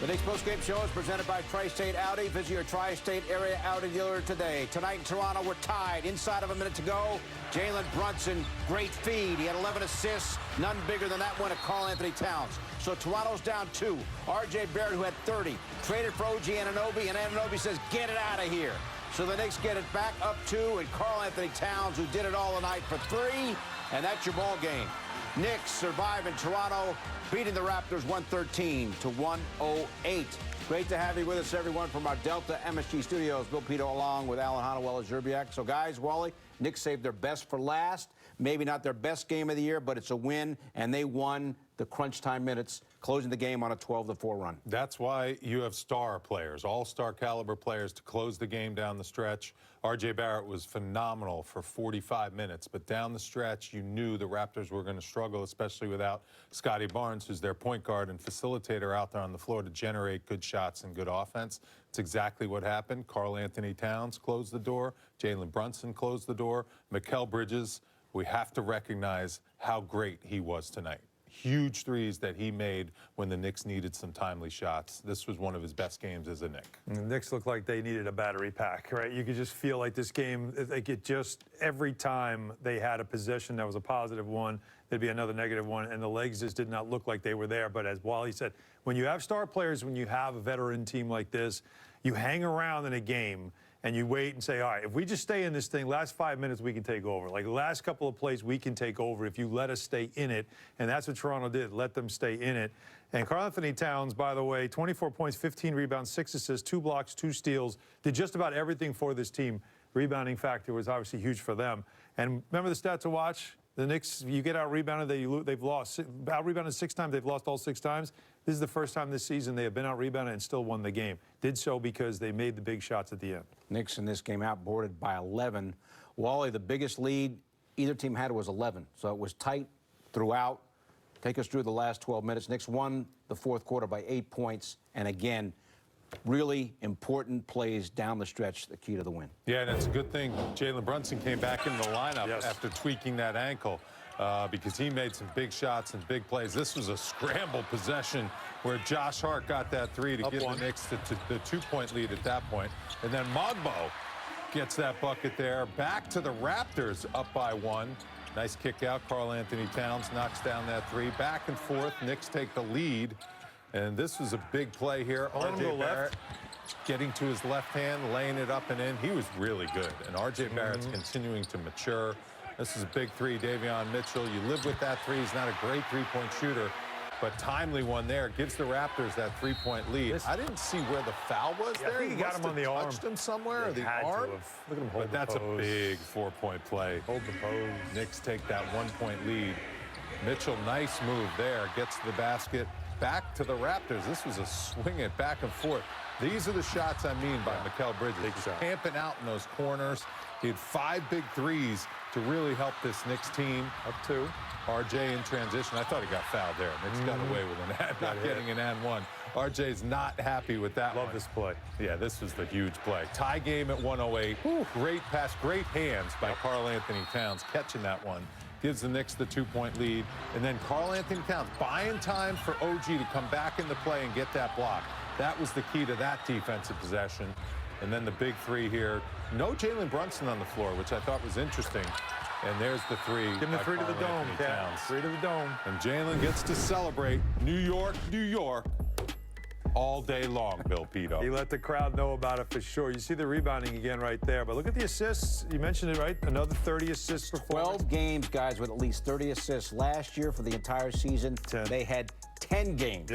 The Knicks postgame show is presented by Tri-State Audi. Visit your Tri-State area Audi dealer today. Tonight in Toronto, we're tied. Inside of a minute to go. Jalen Brunson, great feed. He had 11 assists. None bigger than that one at Karl-Anthony Towns. So Toronto's down 2. R.J. Barrett, who had 30, traded for OG Anunoby, and Anunoby says, get it out of here. So the Knicks get it back up 2, and Karl-Anthony Towns, who did it all tonight for 3, and that's your ball game. Knicks survive in Toronto, beating the Raptors 113 to 108. Great to have you with us, everyone, from our Delta MSG studios. Bill Pito along with Alan Honeywell Zerbiak. So, guys, Wally, Knicks saved their best for last. Maybe not their best game of the year, but it's a win, and they won the crunch time minutes, closing the game on a 12-4 run. That's why you have star players, all-star caliber players to close the game down the stretch. R.J. Barrett was phenomenal for 45 minutes, but down the stretch, you knew the Raptors were going to struggle, especially without Scotty Barnes, who's their point guard and facilitator out there on the floor to generate good shots and good offense. It's exactly what happened. Karl-Anthony Towns closed the door. Jalen Brunson closed the door. Mikal Bridges, we have to recognize how great he was tonight. Huge threes that he made when the Knicks needed some timely shots. This was one of his best games as a Knick. And the Knicks looked like they needed a battery pack, right? You could just feel like this game, like it just, every time they had a possession that was a positive one, there'd be another negative one, and the legs just did not look like they were there. But as Wally said, when you have star players, when you have a veteran team like this, you hang around in a game and you wait and say, all right, if we just stay in this thing, last 5 minutes we can take over. Like the last couple of plays we can take over if you let us stay in it. And that's what Toronto did, let them stay in it. And Karl-Anthony Towns, by the way, 24 points, 15 rebounds, 6 assists, 2 blocks, 2 steals, did just about everything for this team. Rebounding factor was obviously huge for them. And remember the stat to watch? The Knicks, you get out-rebounded, they've lost. Out-rebounded 6 times, they've lost all 6 times. This is the first time this season they have been out-rebounded and still won the game. Did so because they made the big shots at the end. Knicks in this game outboarded by 11. Wally, the biggest lead either team had was 11. So it was tight throughout. Take us through the last 12 minutes. Knicks won the fourth quarter by 8 points. And again, really important plays down the stretch, the key to the win. Yeah, and it's a good thing Jalen Brunson came back in the lineup after tweaking that ankle because he made some big shots and big plays. This was a scramble possession where Josh Hart got that 3 to give the Knicks the 2-point lead at that point. And then Mogbo gets that bucket there. Back to the Raptors up by 1. Nice kick out. Karl-Anthony Towns knocks down that 3. Back and forth. Knicks take the lead. And this was a big play here. R.J. Barrett getting to his left hand, laying it up and in. He was really good. And R.J. Barrett's continuing to mature. This is a big 3, Davion Mitchell. You live with that 3. He's not a great 3-point shooter, but timely one there. Gives the Raptors that 3-point lead. I didn't see where the foul was there. I think he got him on the arm. Touched him somewhere, or the arm. Look at him hold the pose. But that's a big 4-point play. Hold the pose. Knicks take that 1-point lead. Mitchell, nice move there. Gets to the basket. Back to the Raptors. This was a swing it back and forth. These are the shots I mean by Mikal Bridges. Camping out in those corners. He had 5 big threes to really help this Knicks team. Up 2. RJ in transition. I thought he got fouled there. Knicks got away with not getting an and 1. RJ's not happy with that one. Love this play. Yeah, this was the huge play. Tie game at 108. Great pass, great hands by Karl-Anthony Towns catching that one. Gives the Knicks the 2-point lead. And then Karl-Anthony Towns buying time for OG to come back into play and get that block. That was the key to that defensive possession. And then the big 3 here. No Jalen Brunson on the floor, which I thought was interesting. And there's the 3. Give him the 3 to the dome, Cat. 3 to the dome. And Jalen gets to celebrate New York, New York, all day long, Bill Pito. He let the crowd know about it for sure. You see the rebounding again right there. But look at the assists. You mentioned it, right? Another 30 assists for 12 games, guys, with at least 30 assists. Last year for the entire season, 10. They had 10 games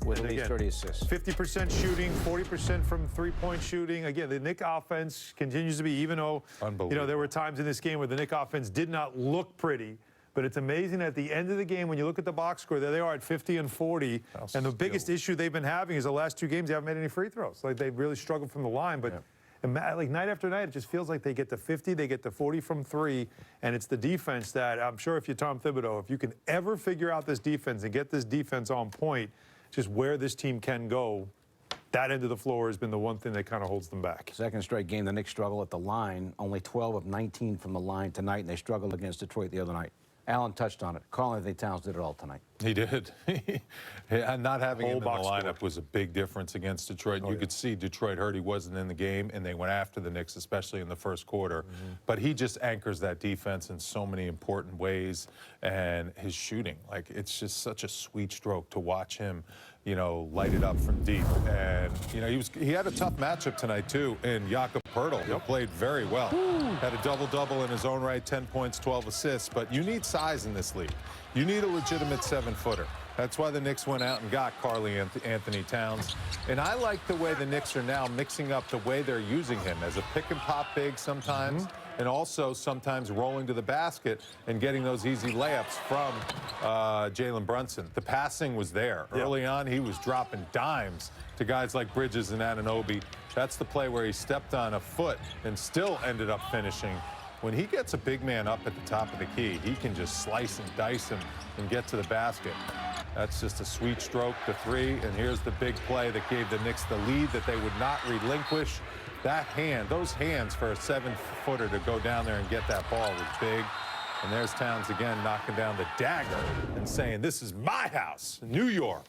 with at least 30 assists. 50% shooting, 40% from 3-point shooting. Again, the Knick offense continues to be, even though there were times in this game where the Knick offense did not look pretty. But it's amazing at the end of the game, when you look at the box score, there they are at 50 and 40. And the biggest issue they've been having is the last 2 games, they haven't made any free throws. Like, they've really struggled from the line. But like night after night, it just feels like they get to 50, they get to 40 from 3. And it's the defense that, I'm sure if you're Tom Thibodeau, if you can ever figure out this defense and get this defense on point, just where this team can go, that end of the floor has been the one thing that kind of holds them back. Second straight game, the Knicks struggle at the line. Only 12 of 19 from the line tonight, and they struggled against Detroit the other night. Alan touched on it. Karl-Anthony Towns did it all tonight. He did. And not having him in the box lineup was a big difference against Detroit. You could see Detroit heard he wasn't in the game, and they went after the Knicks, especially in the first quarter. But he just anchors that defense in so many important ways. And his shooting, like, it's just such a sweet stroke to watch him, you know, light it up from deep. And, you know, he had a tough matchup tonight, too, in Jakob Poeltl, who played very well. Had a double-double in his own right, 10 points, 12 assists. But you need size in this league. You need a legitimate 7-footer. That's why the Knicks went out and got Karl-Anthony Towns. And I like the way the Knicks are now mixing up the way they're using him as a pick-and-pop big sometimes, and also sometimes rolling to the basket and getting those easy layups from Jalen Brunson. The passing was there. Early on, he was dropping dimes to guys like Bridges and Anunoby. That's the play where he stepped on a foot and still ended up finishing. When he gets a big man up at the top of the key, he can just slice and dice him and get to the basket. That's just a sweet stroke, the three, and here's the big play that gave the Knicks the lead that they would not relinquish. That hand, those hands for a 7-footer to go down there and get that ball was big. And there's Towns again knocking down the dagger and saying, this is my house, New York.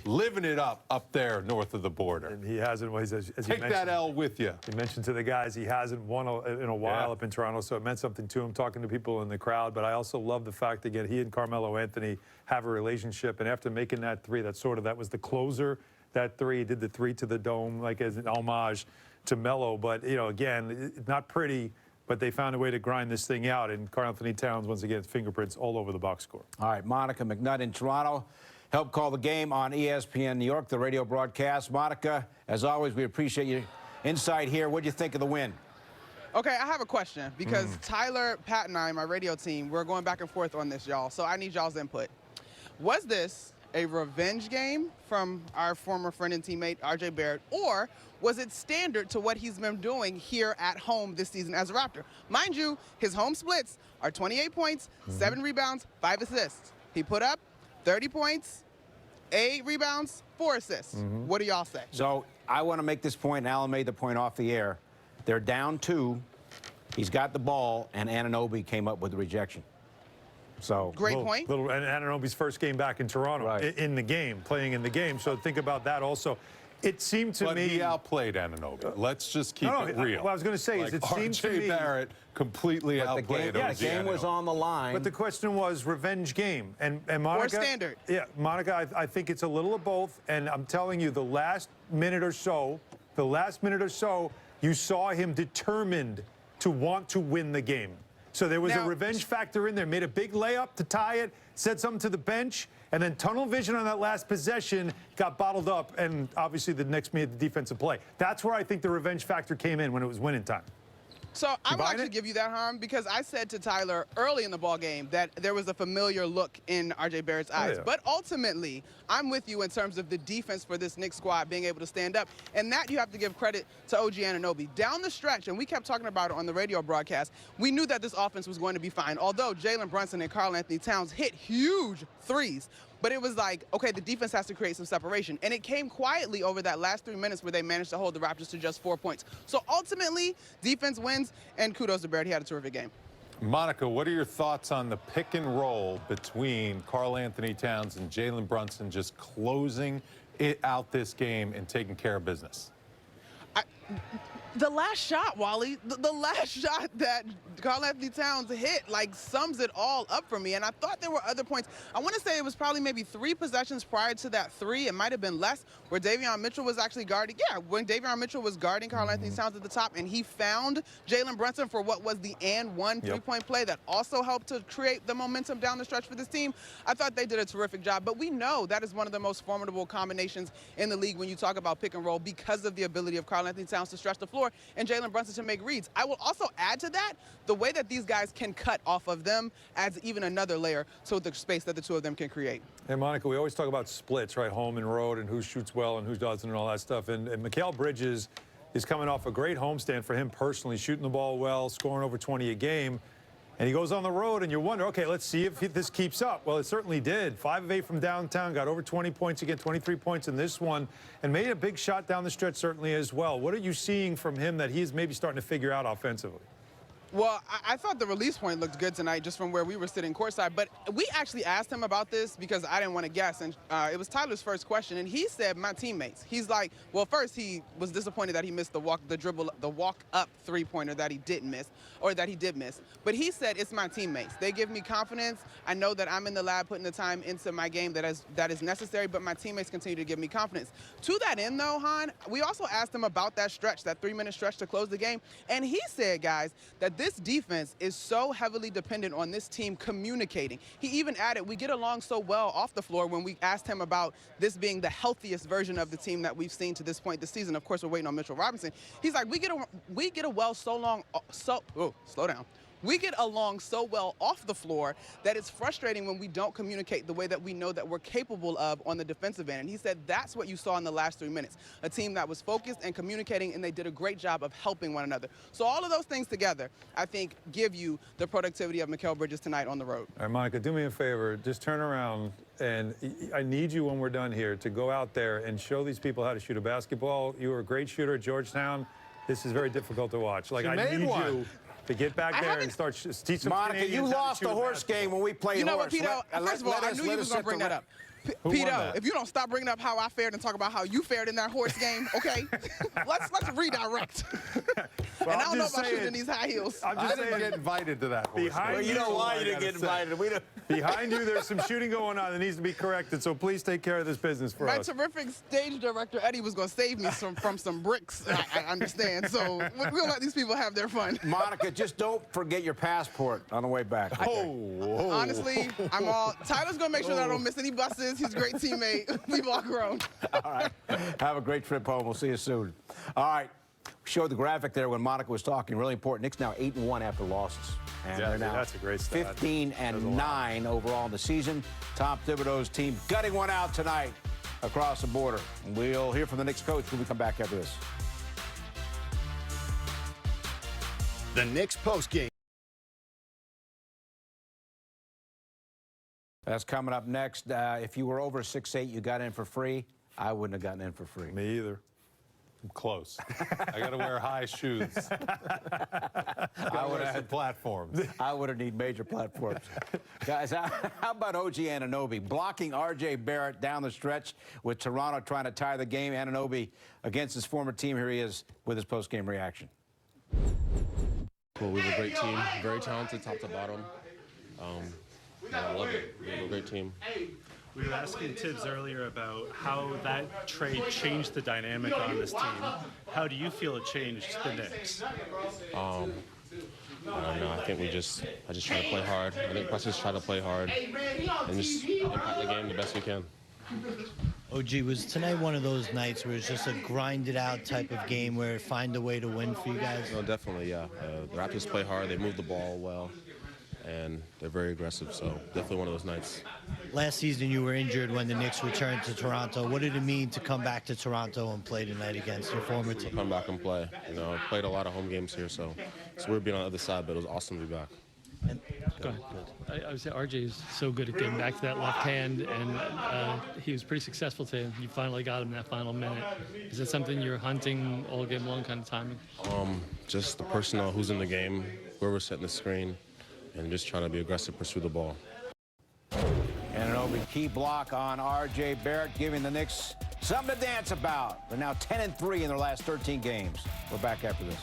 Living it up there north of the border. And he hasn't, as you Take that L with you. He mentioned to the guys he hasn't won in a while up in Toronto, so it meant something to him, talking to people in the crowd. But I also love the fact, again, he and Carmelo Anthony have a relationship. And after making that three, that was the closer, that three. He did the three to the dome, like as an homage to Melo. But, you know, again, not pretty, but they found a way to grind this thing out. And Karl-Anthony Towns, once again, fingerprints all over the box score. All right, Monica McNutt in Toronto helped call the game on ESPN New York, the radio broadcast. Monica, as always, we appreciate your insight here. What do you think of the win? Okay, I have a question because Tyler, Pat, and I, my radio team, we're going back and forth on this, y'all. So I need y'all's input. Was this a revenge game from our former friend and teammate, RJ Barrett, or was it standard to what he's been doing here at home this season as a Raptor? Mind you, his home splits are 28 points, 7 rebounds, 5 assists. He put up 30 points, 8 rebounds, 4 assists. What do y'all say? So I want to make this point, and Alan made the point off the air. They're down 2. He's got the ball, and Anunoby came up with the rejection. So Great point. And Anunoby's first game back in Toronto, in the game, playing in the game. So think about that also. It seemed to me... But he outplayed Anunoby. Let's just keep it real. What I was going to say is it seemed to me... RJ Barrett completely outplayed him. Yeah, the game was on the line. But the question was revenge game. And Monica... Or standard. Yeah, Monica, I think it's a little of both. And I'm telling you, the last minute or so, you saw him determined to want to win the game. So there was a revenge factor in there. Made a big layup to tie it, said something to the bench, and then tunnel vision on that last possession got bottled up, and obviously the Knicks made the defensive play. That's where I think the revenge factor came in when it was winning time. So I will actually give you that, Harm, because I said to Tyler early in the ball game that there was a familiar look in RJ Barrett's eyes. But ultimately, I'm with you in terms of the defense for this Knicks squad being able to stand up. And that you have to give credit to OG Anunoby. Down the stretch, and we kept talking about it on the radio broadcast, we knew that this offense was going to be fine. Although Jalen Brunson and Karl-Anthony Towns hit huge threes. But it was like, okay, the defense has to create some separation. And it came quietly over that last 3 minutes where they managed to hold the Raptors to just 4 points. So ultimately, defense wins, and kudos to Barrett. He had a terrific game. Monica, what are your thoughts on the pick and roll between Karl-Anthony Towns and Jalen Brunson just closing it out this game and taking care of business? The last shot, Wally, the last shot that Karl-Anthony Towns hit, like, sums it all up for me. And I thought there were other points. I want to say it was probably maybe 3 possessions prior to that 3. It might have been less, where Davion Mitchell was actually guarding. Yeah, when Davion Mitchell was guarding Karl-Anthony Towns at the top, and he found Jalen Brunson for what was the and-one three-point play that also helped to create the momentum down the stretch for this team. I thought they did a terrific job. But we know that is one of the most formidable combinations in the league when you talk about pick and roll because of the ability of Karl-Anthony Towns to stretch the floor and Jalen Brunson to make reads. I will also add to that, the way that these guys can cut off of them adds even another layer to the space that the two of them can create. And Monica, we always talk about splits, right? Home and road, and who shoots well and who doesn't and all that stuff. And Mikal Bridges is coming off a great homestand for him personally, shooting the ball well, scoring over 20 a game. And he goes on the road, and you wonder, okay, let's see if this keeps up. Well, it certainly did. 5 of 8 from downtown, got over 20 points again, 23 points in this one, and made a big shot down the stretch certainly as well. What are you seeing from him that he's maybe starting to figure out offensively? Well, I thought the release point looked good tonight just from where we were sitting courtside. But we actually asked him about this because I didn't want to guess. And it was Tyler's first question. And he said, my teammates. He's like, well, first he was disappointed that he missed the walk-up three-pointer that he didn't miss, or that he did miss. But he said, it's my teammates. They give me confidence. I know that I'm in the lab putting the time into my game that is necessary, but my teammates continue to give me confidence. To that end, though, Han, we also asked him about that stretch, that 3-minute stretch to close the game. And he said, guys, that this defense is so heavily dependent on this team communicating. He even added, we get along so well off the floor when we asked him about this being the healthiest version of the team that we've seen to this point this season. Of course, we're waiting on Mitchell Robinson. He's like, we get along so well off the floor that it's frustrating when we don't communicate the way that we know that we're capable of on the defensive end. And he said that's what you saw in the last 3 minutes, a team that was focused and communicating, and they did a great job of helping one another. So all of those things together, I think, give you the productivity of Mikal Bridges tonight on the road. All right, Monica, do me a favor. Just turn around, and I need you when we're done here to go out there and show these people how to shoot a basketball. You were a great shooter at Georgetown. This is very difficult to watch. Like, I need you to get back there and start teach some Monica, you lost the horse game when we played horse. You know what, Pito? First of all, I knew you was going to bring that up. Pito, if you don't stop bringing up how I fared and talk about how you fared in that horse game, okay? let's redirect. Well, and I don't know about shooting these high heels. I didn't get invited to that horse game. Well, you know why you didn't get invited. Behind you, there's some shooting going on that needs to be corrected, so please take care of this business for us. My terrific stage director, Eddie, was going to save me from some bricks, I understand. So we're going to let these people have their fun. Monica, just don't forget your passport on the way back. Okay? Honestly, Tyler's going to make sure that I don't miss any buses. He's a great teammate. We've all grown. All right. Have a great trip home. We'll see you soon. All right. Showed the graphic there when Monica was talking. Really important. Knicks now 8-1 after losses. And they're now that's a great stat. 15-9 overall in the season. Tom Thibodeau's team gutting one out tonight across the border. We'll hear from the Knicks coach when we come back after this. The Knicks postgame. That's coming up next. If you were over 6'8", you got in for free. I wouldn't have gotten in for free. Me either. I'm close. I got to wear high shoes. I would have had platforms. I would have need major platforms. Guys, how about OG Anunoby blocking R.J. Barrett down the stretch with Toronto trying to tie the game? Anunoby against his former team. Here he is with his post-game reaction. Well, we have a great team, very talented top to bottom. I love it. We have a great team. We were asking Tibbs earlier about how that trade changed the dynamic on this team. How do you feel it changed the Knicks? I don't know. I think I just try to play hard. I think us just try to play hard and just impact the game the best we can. OG, was tonight one of those nights where it's just a grinded-out type of game where find a way to win for you guys? No, definitely, yeah. The Raptors play hard. They move the ball well, and they're very aggressive, so definitely one of those nights. Last season you were injured when the Knicks returned to Toronto. What did it mean to come back to Toronto and play tonight against your former team? Come back and play. You know, I played a lot of home games here, so it's weird being on the other side, but it was awesome to be back. Go ahead. I would say RJ is so good at getting back to that left hand, and he was pretty successful today. You finally got him in that final minute. Is that something you're hunting all game long, kind of timing? Just the personnel, who's in the game, where we're setting the screen, and just trying to be aggressive, pursue the ball. And an open key block on R.J. Barrett, giving the Knicks something to dance about. They're now 10-3 in their last 13 games. We're back after this.